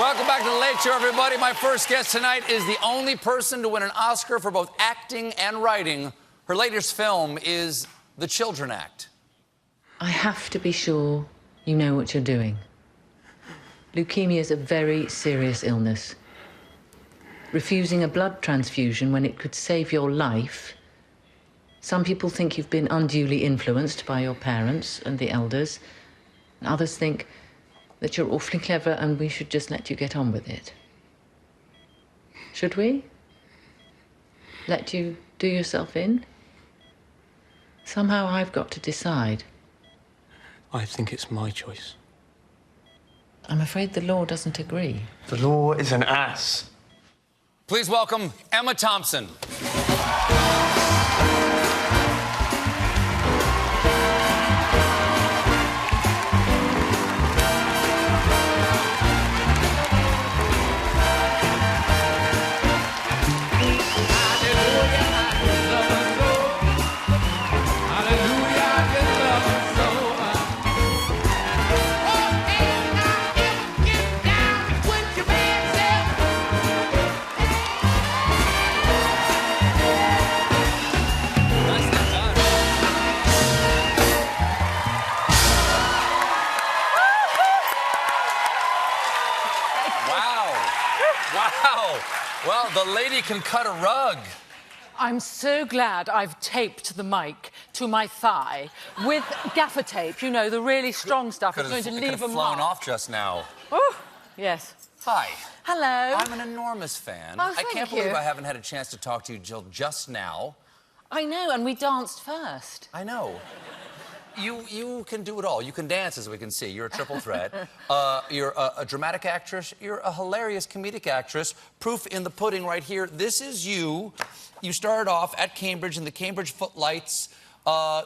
Welcome back to The Late Show, everybody. My first guest tonight is the only person to win an Oscar for both acting and writing. Her latest film is The Children Act. I have to be sure you know what you're doing. Leukemia is a very serious illness. Refusing a blood transfusion when it could save your life. Some people think you've been unduly influenced by your parents and the elders. And others think that you're awfully clever and we should just let you get on with it. Should we? Let you do yourself in? Somehow I've got to decide. I think it's my choice. I'm afraid the law doesn't agree. The law is an ass. Please welcome Emma Thompson. Wow. Well, the lady can cut a rug. I'm so glad I've taped the mic to my thigh with gaffer tape, you know, the really strong stuff. It's going to leave a flown mark. off just now. Oh, yes. Hi. Hello. I'm an enormous fan. Oh, I can't believe you. I haven't had a chance to talk to you till just now. I know, and we danced first. I know. You can do it all. You can dance, as we can see. You're a triple threat. You're a dramatic actress. You're a hilarious comedic actress. Proof in the pudding right here. This is you. You started off at Cambridge in the Cambridge Footlights.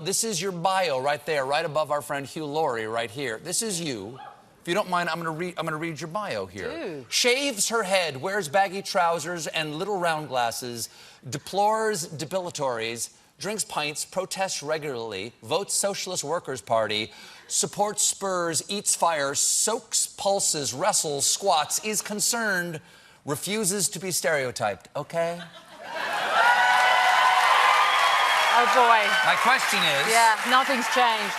This is your bio right there, right above our friend Hugh Laurie right here. This is you. If you don't mind, I'm gonna read your bio here. Do. Shaves her head, wears baggy trousers and little round glasses, deplores debilitories, drinks pints, protests regularly, votes Socialist Workers' Party, supports Spurs, eats fire, soaks pulses, wrestles, squats, is concerned, refuses to be stereotyped. Okay? Oh, boy. My question is... Yeah, nothing's changed.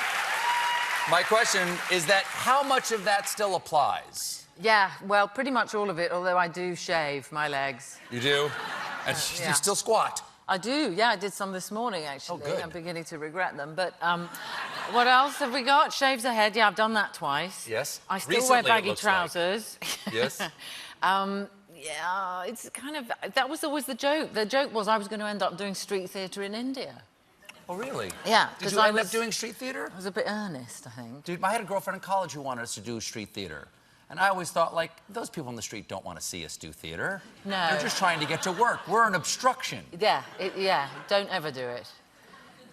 My question is that how much of that still applies? Yeah, well, pretty much all of it, although I do shave my legs. You do? And yeah. you still squat? I do, yeah, I did some this morning, actually. Oh, good. I'm beginning to regret them. But what else have we got? Shaves the head, yeah, I've done that twice. Yes. I still Recently, wear it baggy looks like. trousers. Yes. Yeah, it's kind of... That was always the joke. The joke was I was going to end up doing street theatre in India. Oh, really? Yeah. Did you end up doing street theatre? I was a bit earnest, I think. Dude, I had a girlfriend in college who wanted us to do street theatre. And I always thought, like, those people on the street don't want to see us do theatre. No. They're just trying to get to work. We're an obstruction. Yeah, yeah, don't ever do it.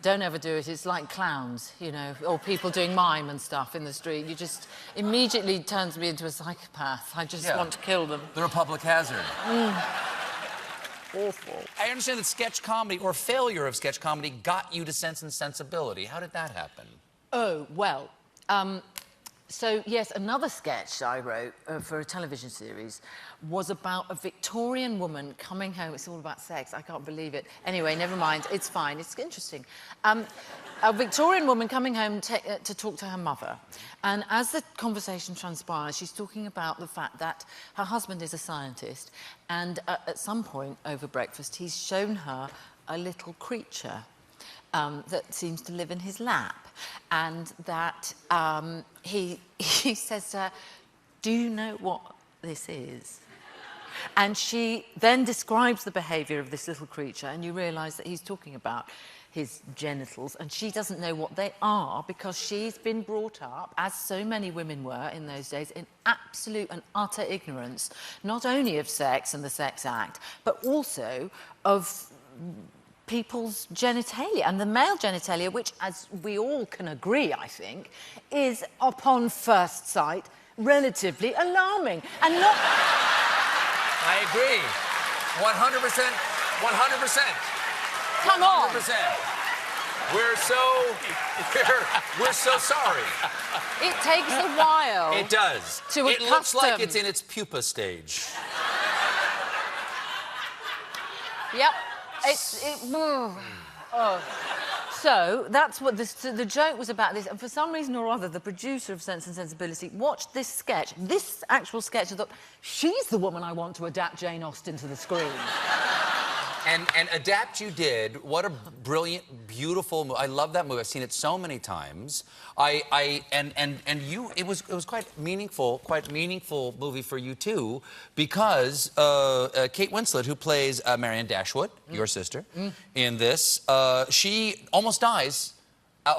Don't ever do it. It's like clowns, you know, or people doing mime and stuff in the street. You just immediately turns me into a psychopath. I just want to kill them. They're a public hazard. Awful. I understand that sketch comedy, or failure of sketch comedy, got you to Sense and Sensibility. How did that happen? Oh, well, so, yes, another sketch I wrote for a television series was about a Victorian woman coming home. It's all about sex. I can't believe it. Anyway, never mind. It's fine. It's interesting. A Victorian woman coming home to talk to her mother. And as the conversation transpires, she's talking about the fact that her husband is a scientist. And at some point over breakfast, he's shown her a little creature that seems to live in his lap. And that he says to her, "Do you know what this is?" And she then describes the behaviour of this little creature, and you realise that he's talking about his genitals, and she doesn't know what they are because she's been brought up, as so many women were in those days, in absolute and utter ignorance, not only of sex and the sex act, but also of people's genitalia, and the male genitalia, which, as we all can agree, I think, is, upon first sight, relatively alarming. And not... I agree. 100%. 100%. Come on. 100%. We're so sorry. It takes a while. It does. To it looks like accustom. it's in its pupa stage. Yep. So that's what the joke was about this. And for some reason or other, the producer of Sense and Sensibility watched this sketch, this actual sketch, and thought, she's the woman I want to adapt Jane Austen to the screen. And adapt you did. What a brilliant, beautiful movie. I love that movie. I've seen it so many times. It was quite meaningful movie for you too, because Kate Winslet, who plays Marianne Dashwood, your sister, in this, she almost dies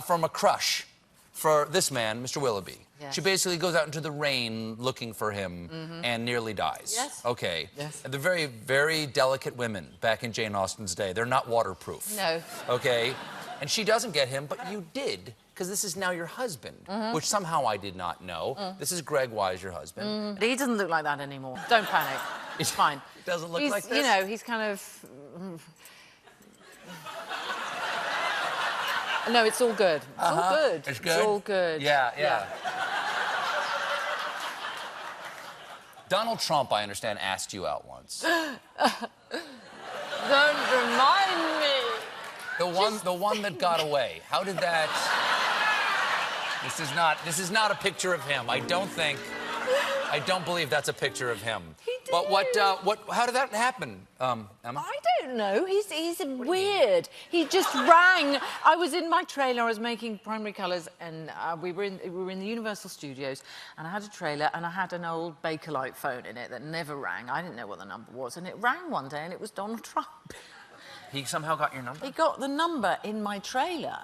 from a crush for this man, Mr. Willoughby. Yes. She basically goes out into the rain looking for him and nearly dies. Yes. Okay. Yes. And they're very, very delicate women back in Jane Austen's day. They're not waterproof. No. Okay? And she doesn't get him, but you did, because this is now your husband, which somehow I did not know. This is Greg Wise, your husband. He doesn't look like that anymore. Don't panic. It's fine. He doesn't look He's, like this? You know, he's kind of... No, it's all good. It's all good. It's good? It's all good. Yeah. Donald Trump, I understand, asked you out once. Don't remind me. The one that got away. How did that... This is not a picture of him. I don't believe that's a picture of him. He did. But how did that happen, Emma? I don't know. He's weird. He just rang. I was in my trailer. I was making primary colours, and we were in the Universal Studios, and I had a trailer, and I had an old Bakelite phone in it that never rang. I didn't know what the number was, and it rang one day, and it was Donald Trump. He somehow got your number? He got the number in my trailer.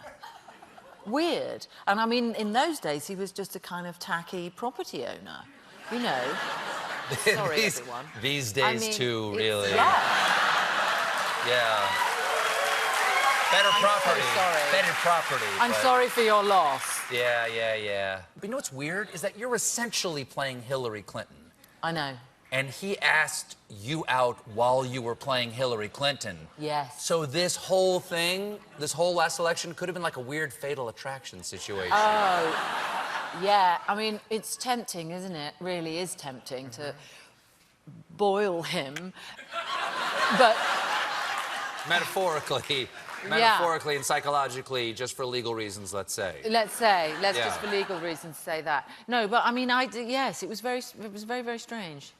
Weird. And I mean, in those days, he was just a kind of tacky property owner. You know. Sorry, everyone. These days, too, really. Yeah. Better property. So sorry. Better property. I'm sorry for your loss. Yeah. But you know what's weird? Is that you're essentially playing Hillary Clinton. I know. And he asked you out while you were playing Hillary Clinton. Yes. So this whole thing, this whole last election could have been like a weird Fatal Attraction situation. Oh. Yeah, I mean, it's tempting, isn't it? Really is tempting to boil him. But... Metaphorically and psychologically, just for legal reasons, let's say. Let's just for legal reasons say that. No, but I mean, yes, it was very, very strange.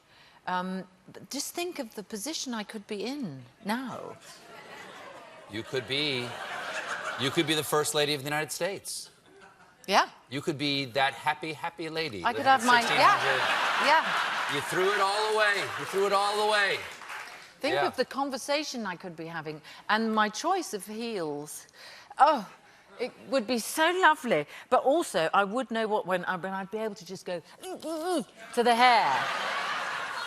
But just think of the position I could be in now. You could be the First Lady of the United States. Yeah. You could be that happy lady. I could have my... Yeah. You threw it all away. Think of the conversation I could be having. And my choice of heels. Oh, it would be so lovely. But also, I would know when I'd be able to just go to the hair.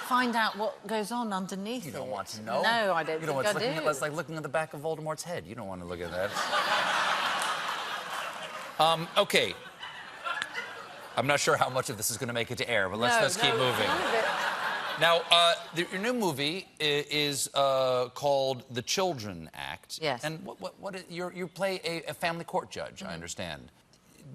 Find out what goes on underneath. You don't want to know. No, I don't think I do. It's like looking at the back of Voldemort's head. You don't want to look at that. Okay. I'm not sure how much of this is going to make it to air, but let's keep moving. None of it. Now, your new movie is called The Children Act. Yes. And you play a family court judge, I understand.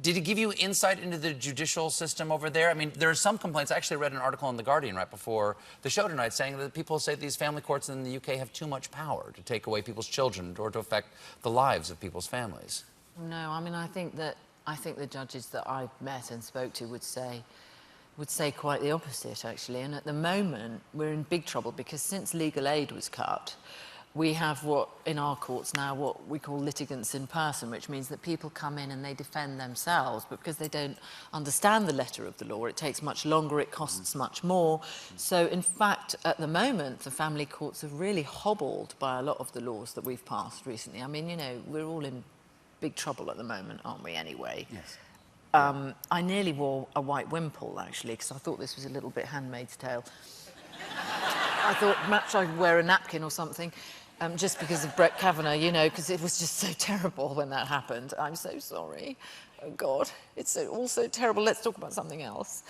Did it give you insight into the judicial system over there? I mean, there are some complaints. I actually read an article in The Guardian right before the show tonight saying that people say these family courts in the UK have too much power to take away people's children or to affect the lives of people's families. No, I mean, I think the judges that I've met and spoke to would say quite the opposite, actually. And at the moment, we're in big trouble because since legal aid was cut, we have in our courts now, what we call litigants in person, which means that people come in and they defend themselves, but because they don't understand the letter of the law, it takes much longer, it costs much more. So, in fact, at the moment, the family courts are really hobbled by a lot of the laws that we've passed recently. I mean, you know, we're all in big trouble at the moment, aren't we, anyway? Yes. I nearly wore a white wimple, actually, because I thought this was a little bit Handmaid's Tale. I thought perhaps I'd wear a napkin or something, just because of Brett Kavanaugh, you know, because it was just so terrible when that happened. I'm so sorry. Oh, God, it's all so terrible. Let's talk about something else.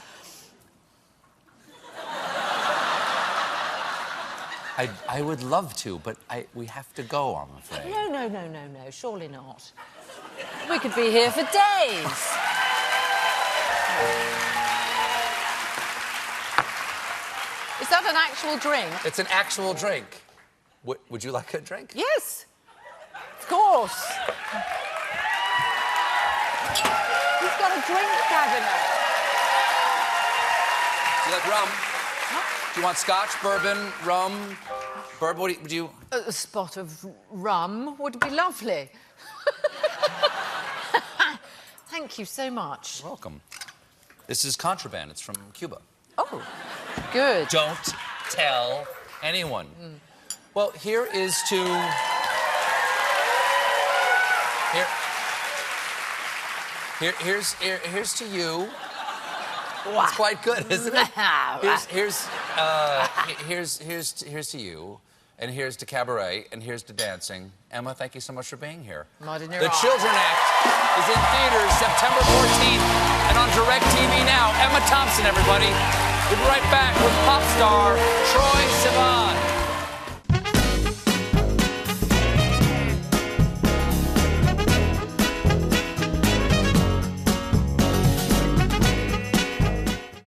I would love to, but we have to go, I'm afraid. No, surely not. We could be here for days. Is that an actual drink? It's an actual drink. Would you like a drink? Yes, of course. He's got a drink cabinet. Do you like rum? Do you want scotch, bourbon, rum? Bourbon, what do you... A spot of rum would be lovely. Thank you so much. You're welcome. This is contraband. It's from Cuba. Oh, good. Don't tell anyone. Well, here's to you. Wow. It's quite good, isn't it? Wow. Here's to you, and here's to cabaret, and here's to dancing. Emma, thank you so much for being here. Mud in your The eye. Children Act is in theaters September 14th and on DirecTV now. Emma Thompson, everybody. We'll be right back with pop star